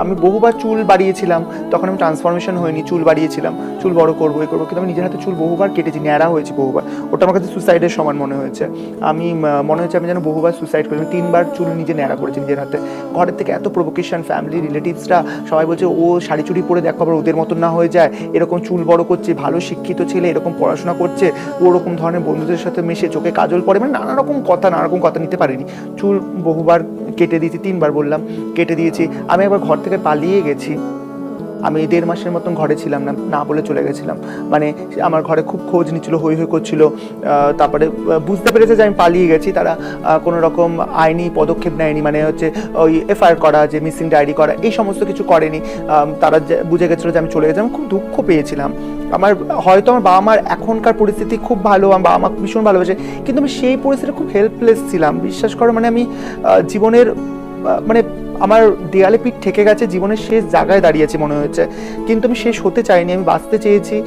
আমি বহুবার চুল বাড়িয়েছিলাম, তখন আমি ট্রান্সফরমেশন হয়নি, চুল বাড়িয়েছিলাম, চুল বড় করবো এই করবো, কিন্তু আমি নিজের হাতে চুল বহুবার কেটেছি, ন্যাড়া হয়েছি বহুবার। ওটা আমার কাছে সুসাইডের সমান মনে হয়েছে। আমি মনে হচ্ছে আমি যেন বহুবার সুসাইড করেছি, 3বার চুল নিজে ন্যাড়া করেছি নিজের হাতে। ঘরের থেকে এত প্রভোকেশন, ফ্যামিলি রিলেটিভসরা সবাই বলছে ও শাড়ি চুড়ি পরে দেখো আবার ওদের মতন না হয়ে যায়, এরকম চুল বড় করছে, ভালো শিক্ষিত ছেলে, এরকম পড়াশোনা করছে, ওরকম ধরনের বন্ধুদের সাথে মিশে, চোখে কাজল পরে, মানে নানা রকম কথা নিতে পারিনি। চুল বহুবার কেটে দিয়েছি, 3বার বললাম কেটে দিয়েছি। আমি একবার ঘর থেকে পালিয়ে গেছি, আমি 1.5 মাসের মতন ঘরে ছিলাম না, না বলে চলে গেছিলাম। মানে আমার ঘরে খুব খোঁজ নিচ্ছিল, হই হই করছিল। তারপরে বুঝতে পেরেছে যে আমি পালিয়ে গেছি, তারা কোনো রকম আইনি পদক্ষেপ নেয়নি, মানে হচ্ছে ওই এফআইআর করা, যে মিসিং ডায়েরি করা, এই সমস্ত কিছু করেনি। তারা বুঝে গেছিলো যে আমি চলে গেছি। আমি খুব দুঃখ পেয়েছিলাম। হয়তো আমার বাবা মার এখনকার পরিস্থিতি খুব ভালো, আমার বাবা মা ভীষণ ভালোবাসে, কিন্তু আমি সেই পরিস্থিতিতে খুব হেল্পলেস ছিলাম, বিশ্বাস করো। মানে আমি জীবনের মানে আমার দেয়ালে পিঠ ঠেকে গেছে, জীবনের শেষ জায়গায় দাঁড়িয়েছি মনে হয়েছে, কিন্তু আমি শেষ হতে চাইনি, আমি বাঁচতে চেয়েছি।